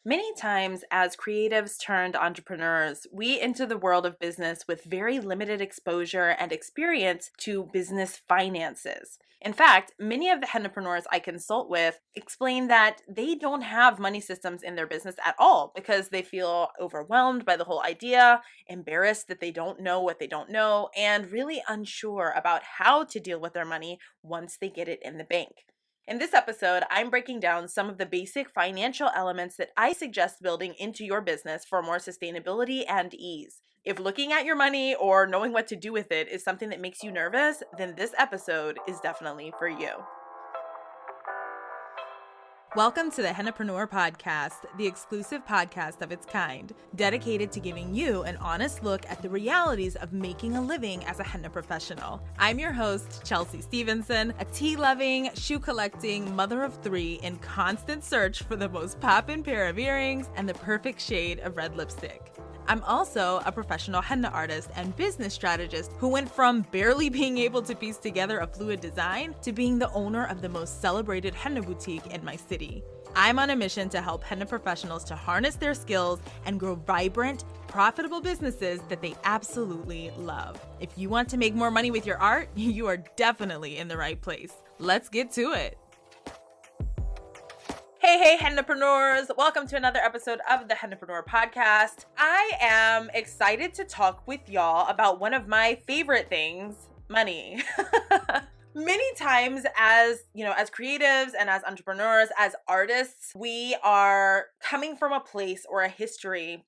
Many times, as creatives turned entrepreneurs, we enter the world of business with very limited exposure and experience to business finances. In fact, many of the hennapreneurs I consult with explain that they don't have money systems in their business at all because they feel overwhelmed by the whole idea, embarrassed that they don't know what they don't know, and really unsure about how to deal with their money once they get it in the bank. In this episode, I'm breaking down some of the basic financial elements that I suggest building into your business for more sustainability and ease. If looking at your money or knowing what to do with it is something that makes you nervous, then this episode is definitely for you. Welcome to the Hennapreneur Podcast, the exclusive podcast of its kind, dedicated to giving you an honest look at the realities of making a living as a henna professional. I'm your host, Chelsea Stevenson, a tea-loving, shoe-collecting mother of three in constant search for the most poppin' pair of earrings and the perfect shade of red lipstick. I'm also a professional henna artist and business strategist who went from barely being able to piece together a fluid design to being the owner of the most celebrated henna boutique in my city. I'm on a mission to help henna professionals to harness their skills and grow vibrant, profitable businesses that they absolutely love. If you want to make more money with your art, you are definitely in the right place. Let's get to it. Hey, hennapreneurs! Welcome to another episode of the Hennapreneur Podcast. I am excited to talk with y'all about one of my favorite things, money. Many times as creatives and as entrepreneurs, as artists, we are coming from a place or a history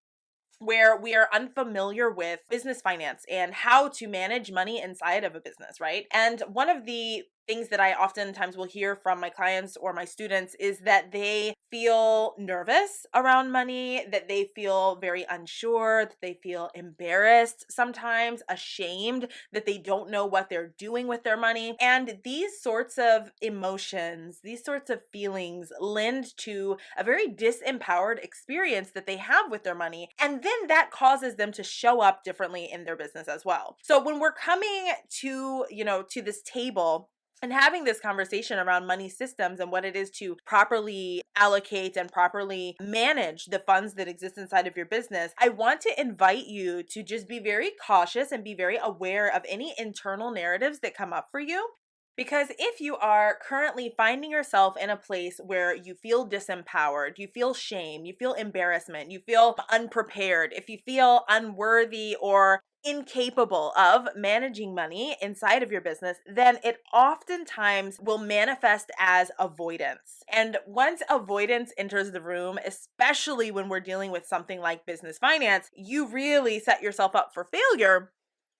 where we are unfamiliar with business finance and how to manage money inside of a business, right? And one of the things that I oftentimes will hear from my clients or my students is that they feel nervous around money, that they feel very unsure, that they feel embarrassed, sometimes ashamed that they don't know what they're doing with their money. And these sorts of emotions, these sorts of feelings lend to a very disempowered experience that they have with their money. And then that causes them to show up differently in their business as well. So when we're coming to this table and having this conversation around money systems and what it is to properly allocate and properly manage the funds that exist inside of your business, I want to invite you to just be very cautious and be very aware of any internal narratives that come up for you. Because if you are currently finding yourself in a place where you feel disempowered, you feel shame, you feel embarrassment, you feel unprepared, if you feel unworthy or incapable of managing money inside of your business, then it oftentimes will manifest as avoidance. And once avoidance enters the room, especially when we're dealing with something like business finance, you really set yourself up for failure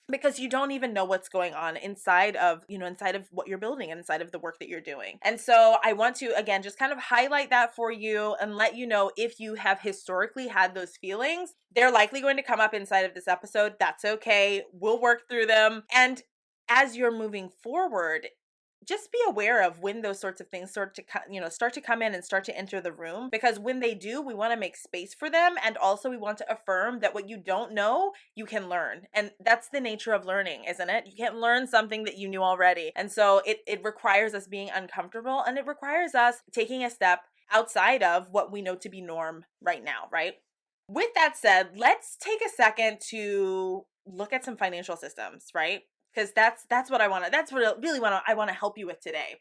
because you don't even know what's going on inside of what you're building and inside of the work that you're doing. And so I want to, again, just kind of highlight that for you and let you know if you have historically had those feelings, they're likely going to come up inside of this episode. That's okay. We'll work through them. And as you're moving forward, just be aware of when those sorts of things start to come in and start to enter the room, because when they do, we want to make space for them. And also we want to affirm that what you don't know, you can learn. And that's the nature of learning, isn't it? You can't learn something that you knew already. And so it requires us being uncomfortable, and it requires us taking a step outside of what we know to be norm right now, right? With that said, let's take a second to look at some financial systems, right? Because that's what I want to help you with today.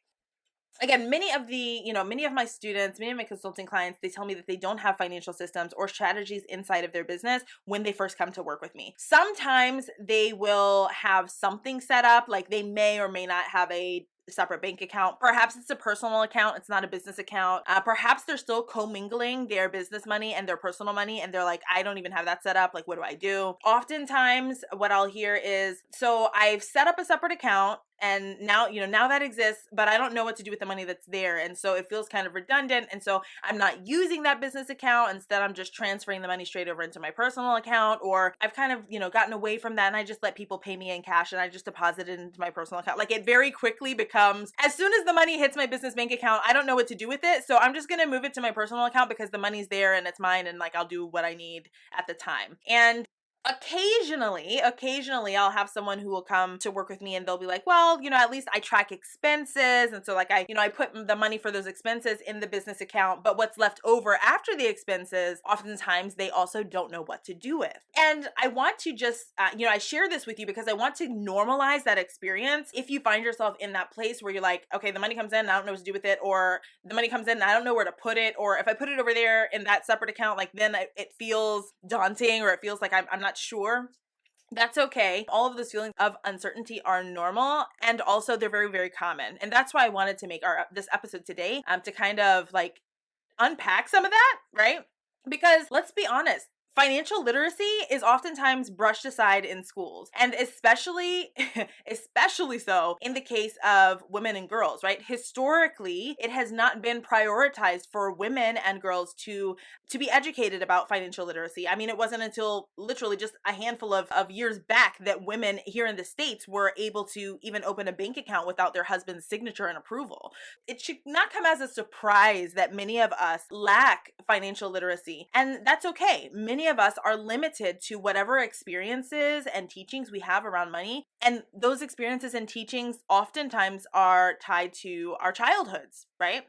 Again, many of my students, many of my consulting clients, they tell me that they don't have financial systems or strategies inside of their business when they first come to work with me. Sometimes they will have something set up, like they may or may not have a separate bank account. Perhaps it's a personal account. It's not a business account. Perhaps they're still commingling their business money and their personal money. And they're like, I don't even have that set up. Like, what do I do? Oftentimes what I'll hear is, so I've set up a separate account and now that exists, but I don't know what to do with the money that's there. And so it feels kind of redundant. And so I'm not using that business account. Instead, I'm just transferring the money straight over into my personal account, or I've kind of, gotten away from that and I just let people pay me in cash and I just deposit it into my personal account. Like, it very quickly becomes, as soon as the money hits my business bank account, I don't know what to do with it. So I'm just going to move it to my personal account because the money's there and it's mine, and like, I'll do what I need at the time. And Occasionally I'll have someone who will come to work with me and they'll be like, well, at least I track expenses. And so like I put the money for those expenses in the business account, but what's left over after the expenses, oftentimes they also don't know what to do with. And I want to just, I share this with you because I want to normalize that experience. If you find yourself in that place where you're like, okay, the money comes in, I don't know what to do with it, or the money comes in and I don't know where to put it, or if I put it over there in that separate account, like then it feels daunting, or it feels like I'm not sure. That's okay. All of those feelings of uncertainty are normal, and also they're very, very common. And that's why I wanted to make this episode today, to kind of like unpack some of that, right? Because let's be honest, financial literacy is oftentimes brushed aside in schools, and especially so in the case of women and girls, right? Historically, it has not been prioritized for women and girls to be educated about financial literacy. I mean, it wasn't until literally just a handful of years back that women here in the States were able to even open a bank account without their husband's signature and approval. It should not come as a surprise that many of us lack financial literacy, and that's okay. Many of us are limited to whatever experiences and teachings we have around money, and those experiences and teachings oftentimes are tied to our childhoods, right?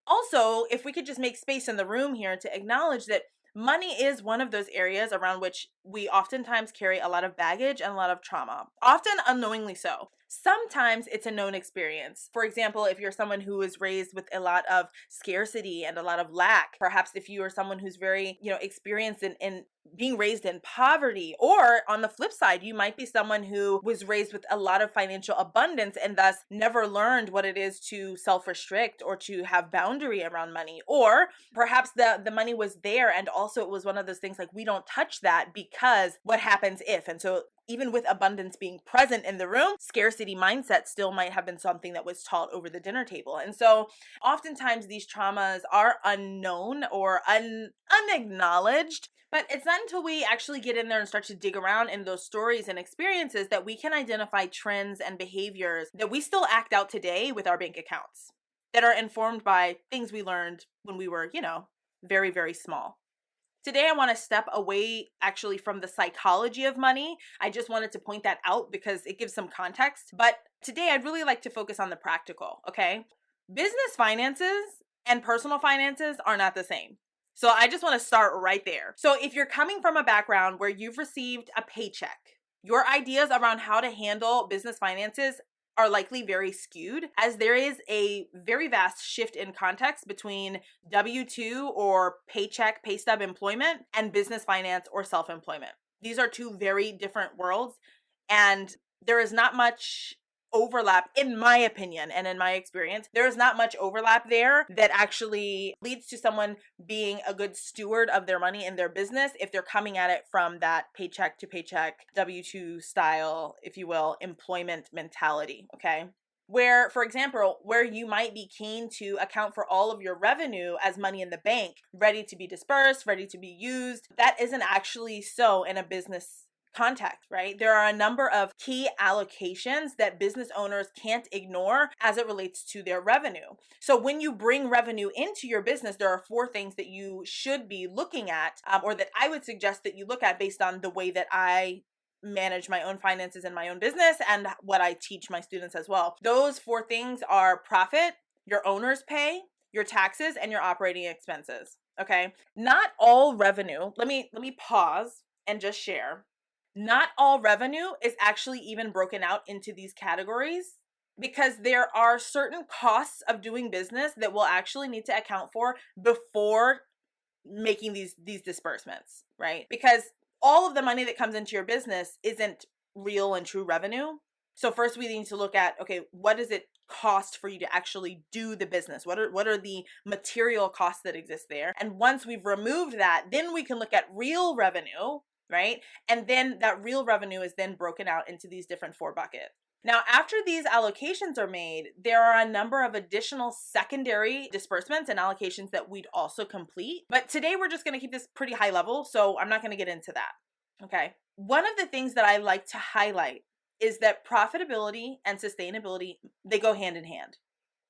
Also, if we could just make space in the room here to acknowledge that money is one of those areas around which we oftentimes carry a lot of baggage and a lot of trauma, often unknowingly so. Sometimes it's a known experience. For example, if you're someone who is raised with a lot of scarcity and a lot of lack, perhaps if you are someone who's very, experienced in being raised in poverty, or on the flip side, you might be someone who was raised with a lot of financial abundance and thus never learned what it is to self-restrict or to have boundary around money. Or perhaps the money was there and also it was one of those things like we don't touch that because what happens if? And so even with abundance being present in the room, scarcity mindset still might have been something that was taught over the dinner table. And so oftentimes these traumas are unknown or unacknowledged, but it's not until we actually get in there and start to dig around in those stories and experiences that we can identify trends and behaviors that we still act out today with our bank accounts that are informed by things we learned when we were, very, very small. Today, I want to step away actually from the psychology of money. I just wanted to point that out because it gives some context. But today, I'd really like to focus on the practical, okay? Business finances and personal finances are not the same. So I just want to start right there. So if you're coming from a background where you've received a paycheck, your ideas around how to handle business finances are likely very skewed, as there is a very vast shift in context between W-2 or paycheck, pay stub employment and business finance or self-employment. These are two very different worlds, and there is not much overlap, in my opinion and in my experience. There is not much overlap there that actually leads to someone being a good steward of their money in their business if they're coming at it from that paycheck to paycheck, W-2 style, if you will, employment mentality, okay? Where, for example, where you might be keen to account for all of your revenue as money in the bank, ready to be dispersed, ready to be used, that isn't actually so in a business context, right? There are a number of key allocations that business owners can't ignore as it relates to their revenue. So when you bring revenue into your business, there are 4 things that you should be looking at, or that I would suggest that you look at based on the way that I manage my own finances in my own business and what I teach my students as well. Those 4 things are profit, your owner's pay, your taxes, and your operating expenses. Okay? Not all revenue, let me pause and just share. Not all revenue is actually even broken out into these categories, because there are certain costs of doing business that we'll actually need to account for before making these disbursements, right? Because all of the money that comes into your business isn't real and true revenue. So first we need to look at, okay, what does it cost for you to actually do the business? What are the material costs that exist there? And once we've removed that, then we can look at real revenue, right? And then that real revenue is then broken out into these different 4 buckets. Now, after these allocations are made, there are a number of additional secondary disbursements and allocations that we'd also complete. But today we're just going to keep this pretty high level, so I'm not going to get into that. Okay. One of the things that I like to highlight is that profitability and sustainability, they go hand in hand.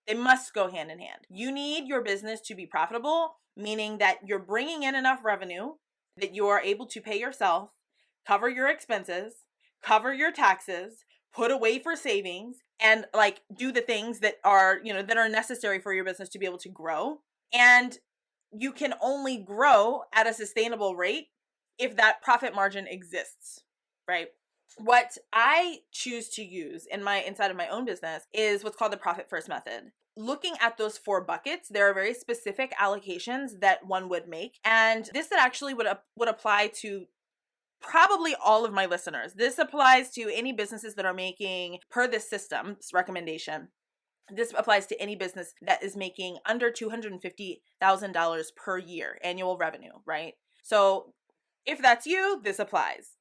They must go hand in hand. You need your business to be profitable, meaning that you're bringing in enough revenue that you are able to pay yourself, cover your expenses, cover your taxes, put away for savings, and like do the things that are, that are necessary for your business to be able to grow. And you can only grow at a sustainable rate if that profit margin exists, right? What I choose to use inside of my own business is what's called the profit first method. Looking at those 4 buckets, there are very specific allocations that one would make. And this actually would apply to probably all of my listeners. This applies to any businesses that are making, per this system's recommendation, this applies to any business that is making under $250,000 per year annual revenue, right? So if that's you, this applies.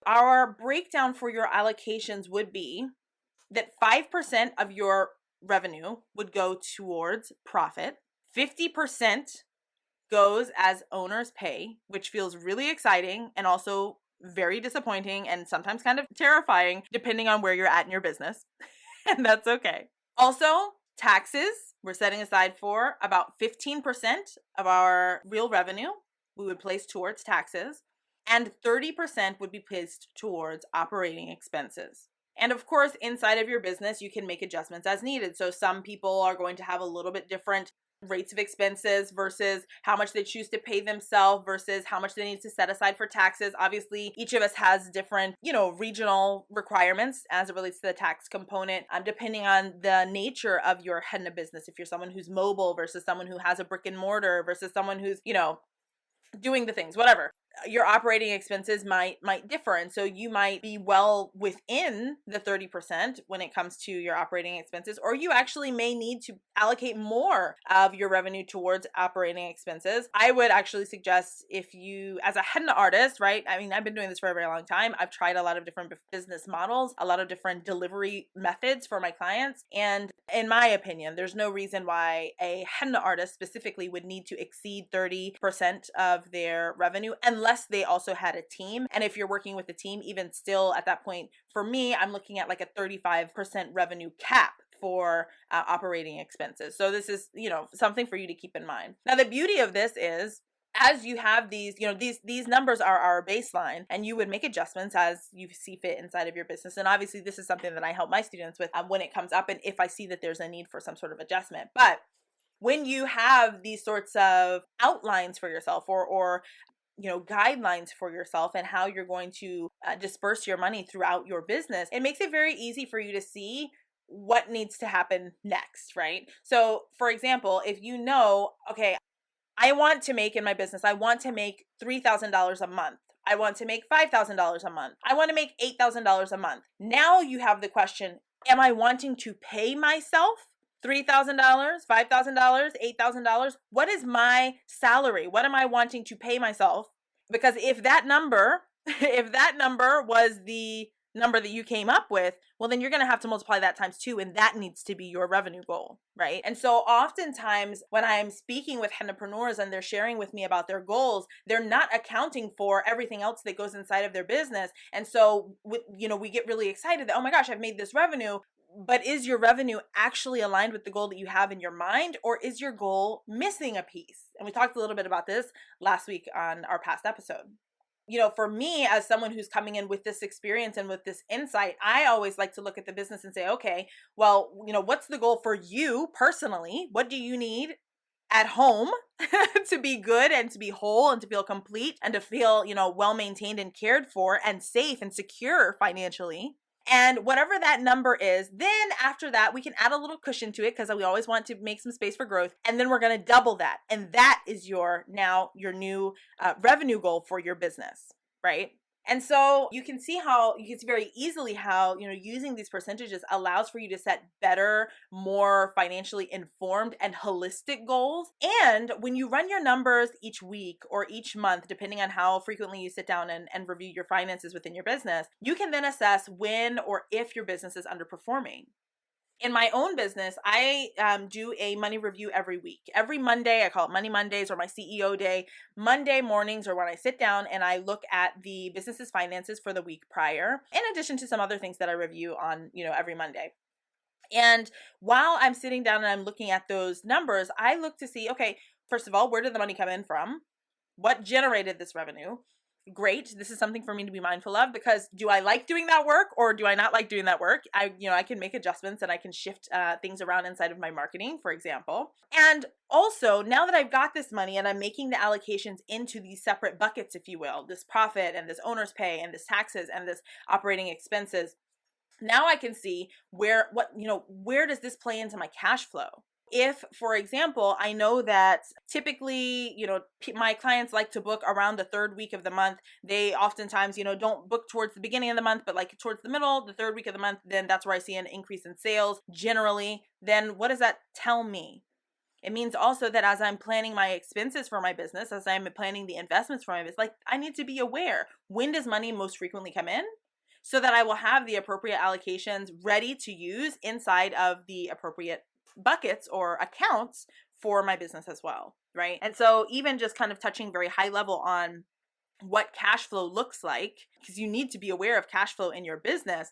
Our breakdown for your allocations would be that 5% of your revenue would go towards profit, 50% goes as owner's pay, which feels really exciting and also very disappointing and sometimes kind of terrifying depending on where you're at in your business. And that's okay. Also, taxes, we're setting aside for about 15% of our real revenue we would place towards taxes, and 30% would be placed towards operating expenses. And of course, inside of your business, you can make adjustments as needed. So some people are going to have a little bit different rates of expenses versus how much they choose to pay themselves versus how much they need to set aside for taxes. Obviously, each of us has different, regional requirements as it relates to the tax component, depending on the nature of your henna business. If you're someone who's mobile versus someone who has a brick and mortar versus someone who's, doing the things, whatever. Your operating expenses might differ. And so you might be well within the 30% when it comes to your operating expenses, or you actually may need to allocate more of your revenue towards operating expenses. I would actually suggest, if you, as a henna artist, right? I mean, I've been doing this for a very long time. I've tried a lot of different business models, a lot of different delivery methods for my clients. And in my opinion, there's no reason why a henna artist specifically would need to exceed 30% of their revenue unless they also had a team. And if you're working with a team, even still at that point, for me, I'm looking at like a 35% revenue cap for operating expenses. So this is, something for you to keep in mind. Now, the beauty of this is, as you have these, these numbers are our baseline, and you would make adjustments as you see fit inside of your business. And obviously, this is something that I help my students with when it comes up, and if I see that there's a need for some sort of adjustment. But when you have these sorts of outlines for yourself, or guidelines for yourself and how you're going to disperse your money throughout your business, it makes it very easy for you to see what needs to happen next, right? So for example, if okay, I want to make in my business, I want to make $3,000 a month. I want to make $5,000 a month. I want to make $8,000 a month. Now you have the question, am I wanting to pay myself $3,000, $5,000, $8,000? What is my salary? What am I wanting to pay myself? Because if that number was the number that you came up with, well, then you're going to have to multiply that times 2, and that needs to be your revenue goal, right? And so oftentimes when I'm speaking with hennapreneurs and they're sharing with me about their goals, they're not accounting for everything else that goes inside of their business. And so, we get really excited that, oh my gosh, I've made this revenue. But is your revenue actually aligned with the goal that you have in your mind, or is your goal missing a piece? And we talked a little bit about this last week on our past episode. For me, as someone who's coming in with this experience and with this insight, I always like to look at the business and say, okay, well, what's the goal for you personally? What do you need at home to be good and to be whole and to feel complete and to feel, well maintained and cared for and safe and secure financially? And whatever that number is, then after that, we can add a little cushion to it because we always want to make some space for growth. And then we're going to double that. And that is your new revenue goal for your business, right? And so you can see very easily how, using these percentages allows for you to set better, more financially informed and holistic goals. And when you run your numbers each week or each month, depending on how frequently you sit down and review your finances within your business, you can then assess when or if your business is underperforming. In my own business, I do a money review every week. Every Monday, I call it Money Mondays or my CEO day. Monday mornings are when I sit down and I look at the business's finances for the week prior, in addition to some other things that I review on, every Monday. And while I'm sitting down and I'm looking at those numbers, I look to see, okay, first of all, where did the money come in from? What generated this revenue? great. This is something for me to be mindful of, because do I like doing that work or do I not like doing that work? I can make adjustments and I can shift things around inside of my marketing, for example. And also, now that I've got this money and I'm making the allocations into these separate buckets, if you will, this profit and this owner's pay and this taxes and this operating expenses, now I can see where does this play into my cash flow? If, for example, I know that typically, my clients like to book around the third week of the month. They oftentimes, don't book towards the beginning of the month, but like towards the middle, the third week of the month, then that's where I see an increase in sales generally. Then what does that tell me? It means also that as I'm planning my expenses for my business, as I'm planning the investments for my business, like I need to be aware, when does money most frequently come in? So that I will have the appropriate allocations ready to use inside of the appropriate buckets or accounts for my business as well, right? And so even just kind of touching very high level on what cash flow looks like, because you need to be aware of cash flow in your business,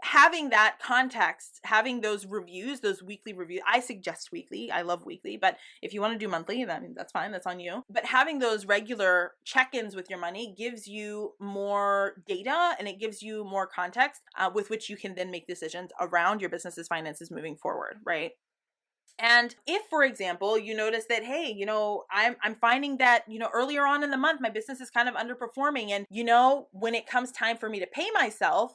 having that context, having those reviews, those weekly reviews. I suggest weekly. I love weekly, but if you want to do monthly, then that's fine. That's on you. But having those regular check-ins with your money gives you more data and it gives you more context with which you can then make decisions around your business's finances moving forward, right? And if, for example, you notice that, hey, I'm finding that, earlier on in the month, my business is kind of underperforming. And, when it comes time for me to pay myself,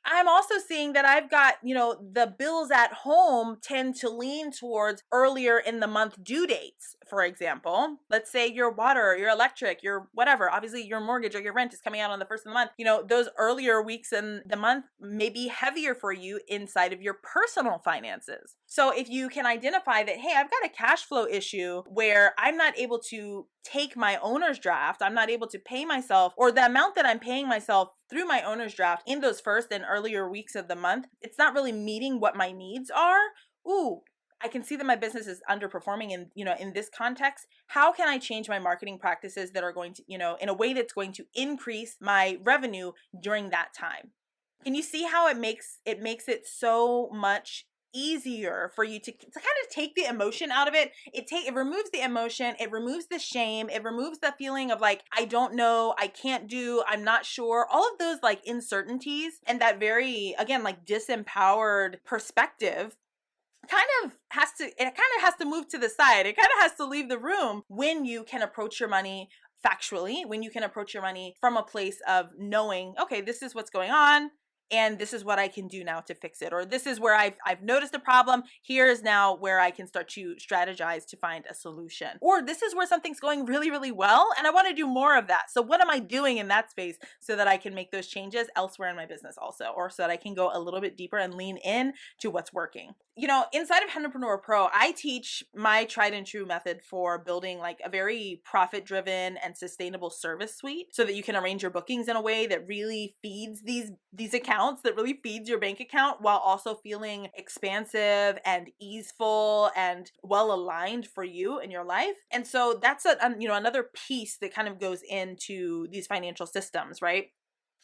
I'm also seeing that I've got, the bills at home tend to lean towards earlier in the month due dates. For example, let's say your water, your electric, your whatever, obviously your mortgage or your rent is coming out on the first of the month. Those earlier weeks in the month may be heavier for you inside of your personal finances. So if you can identify that, hey, I've got a cash flow issue where I'm not able to take my owner's draft, I'm not able to pay myself, or the amount that I'm paying myself through my owner's draft in those first and earlier weeks of the month, it's not really meeting what my needs are. I can see that my business is underperforming in this context. How can I change my marketing practices that are going to, in a way that's going to increase my revenue during that time? Can you see how it makes it so much easier for you to kind of take the emotion out of it? It removes the emotion, it removes the shame, it removes the feeling of like, I don't know, I can't do, I'm not sure, all of those like uncertainties, and that very, again, like disempowered perspective kind of has to move to the side. It kind of has to leave the room when you can approach your money factually, when you can approach your money from a place of knowing, okay, this is what's going on and this is what I can do now to fix it. Or this is where I've noticed a problem. Here's now where I can start to strategize to find a solution. Or this is where something's going really, really well and I want to do more of that. So what am I doing in that space so that I can make those changes elsewhere in my business also, or so that I can go a little bit deeper and lean in to what's working? Inside of Hennapreneur Pro, I teach my tried and true method for building like a very profit-driven and sustainable service suite so that you can arrange your bookings in a way that really feeds these accounts, that really feeds your bank account while also feeling expansive and easeful and well aligned for you in your life. And so that's another piece that kind of goes into these financial systems, right?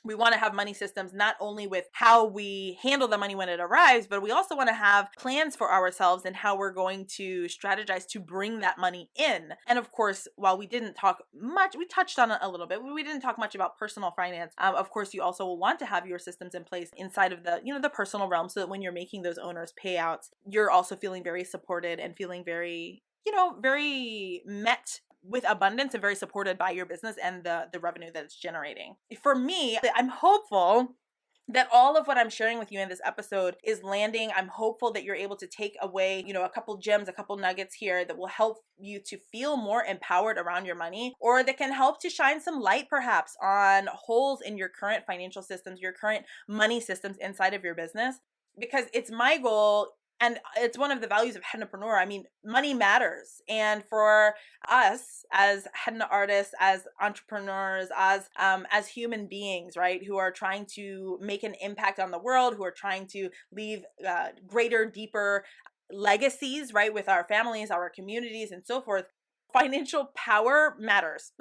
We want to have money systems not only with how we handle the money when it arrives, but we also want to have plans for ourselves and how we're going to strategize to bring that money in. And of course, while we didn't talk much, we touched on it a little bit, we didn't talk much about personal finance. Of course, you also will want to have your systems in place inside of the personal realm so that when you're making those owners payouts, you're also feeling very supported and feeling very, very met with abundance and very supported by your business and the revenue that it's generating. For me, I'm hopeful that all of what I'm sharing with you in this episode is landing. I'm hopeful that you're able to take away, a couple gems, a couple nuggets here that will help you to feel more empowered around your money, or that can help to shine some light perhaps on holes in your current financial systems, your current money systems inside of your business. Because it's my goal, and it's one of the values of Hennapreneur. I mean, money matters. And for us as henna artists, as entrepreneurs, as human beings, right, who are trying to make an impact on the world, who are trying to leave greater, deeper legacies, right, with our families, our communities, and so forth, Financial power matters,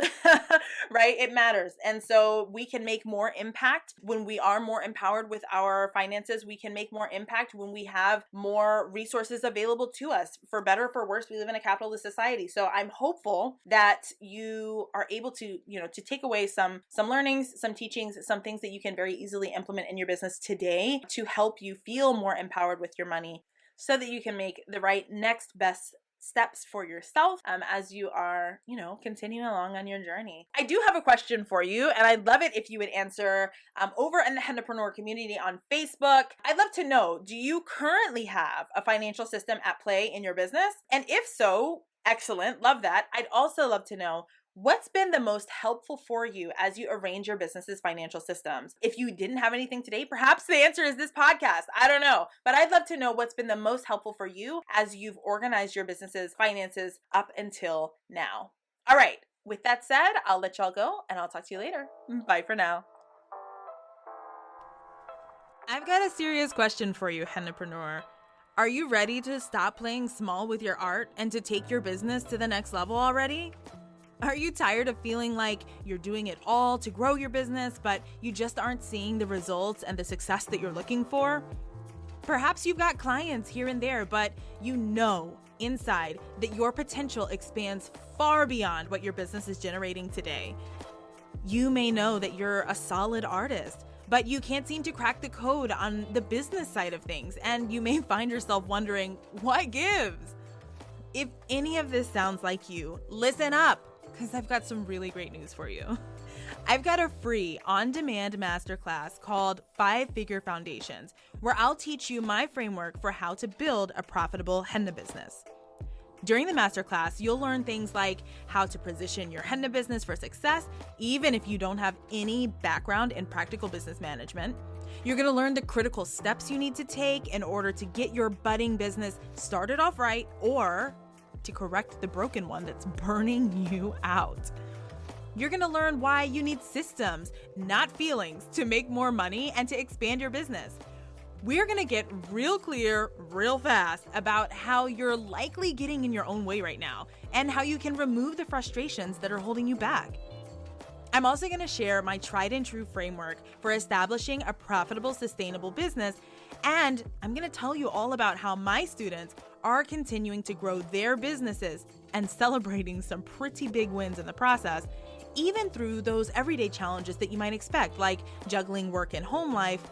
right? It matters. And so we can make more impact when we are more empowered with our finances. We can make more impact when we have more resources available to us. For better, for worse, we live in a capitalist society. So I'm hopeful that you are able to, to take away some learnings, some teachings, some things that you can very easily implement in your business today to help you feel more empowered with your money so that you can make the right next best steps for yourself as you are, continuing along on your journey. I do have a question for you, and I'd love it if you would answer over in the hennapreneur community on Facebook. I'd love to know, do you currently have a financial system at play in your business? And if so, excellent, love that. I'd also love to know, what's been the most helpful for you as you arrange your business's financial systems? If you didn't have anything today, perhaps the answer is this podcast. I don't know. But I'd love to know what's been the most helpful for you as you've organized your business's finances up until now. All right. With that said, I'll let y'all go and I'll talk to you later. Bye for now. I've got a serious question for you, hennapreneur. Are you ready to stop playing small with your art and to take your business to the next level already? Are you tired of feeling like you're doing it all to grow your business, but you just aren't seeing the results and the success that you're looking for? Perhaps you've got clients here and there, but you know inside that your potential expands far beyond what your business is generating today. You may know that you're a solid artist, but you can't seem to crack the code on the business side of things, and you may find yourself wondering, what gives? If any of this sounds like you, listen up, because I've got some really great news for you. I've got a free on-demand masterclass called 5-Figure Foundations, where I'll teach you my framework for how to build a profitable henna business. During the masterclass, you'll learn things like how to position your henna business for success, even if you don't have any background in practical business management. You're going to learn the critical steps you need to take in order to get your budding business started off right, or to correct the broken one that's burning you out. You're going to learn why you need systems, not feelings, to make more money and to expand your business. We're going to get real clear, real fast about how you're likely getting in your own way right now and how you can remove the frustrations that are holding you back. I'm also going to share my tried and true framework for establishing a profitable, sustainable business, and I'm going to tell you all about how my students are continuing to grow their businesses and celebrating some pretty big wins in the process, even through those everyday challenges that you might expect, like juggling work and home life,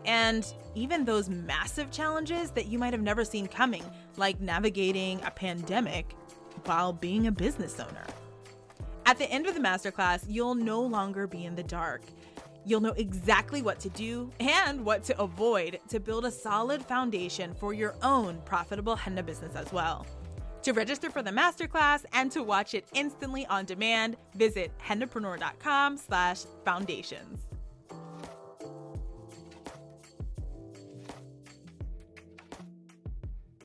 and even those massive challenges that you might have never seen coming, like navigating a pandemic while being a business owner. At the end of the masterclass, you'll no longer be in the dark. You'll know exactly what to do and what to avoid to build a solid foundation for your own profitable henna business as well. To register for the masterclass and to watch it instantly on demand, visit hennapreneur.com/foundations.